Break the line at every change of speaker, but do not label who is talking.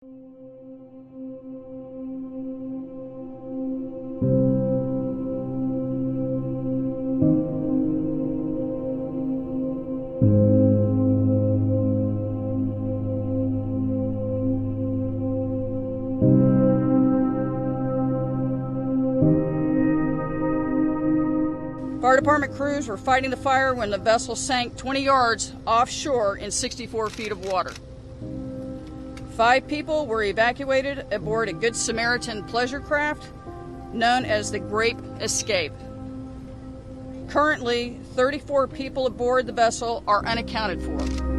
Fire department crews were fighting the fire when the vessel sank 20 yards offshore in 64 feet of water. 5 people were evacuated aboard a Good Samaritan pleasure craft known as the Grape Escape. Currently, 34 people aboard the vessel are unaccounted for.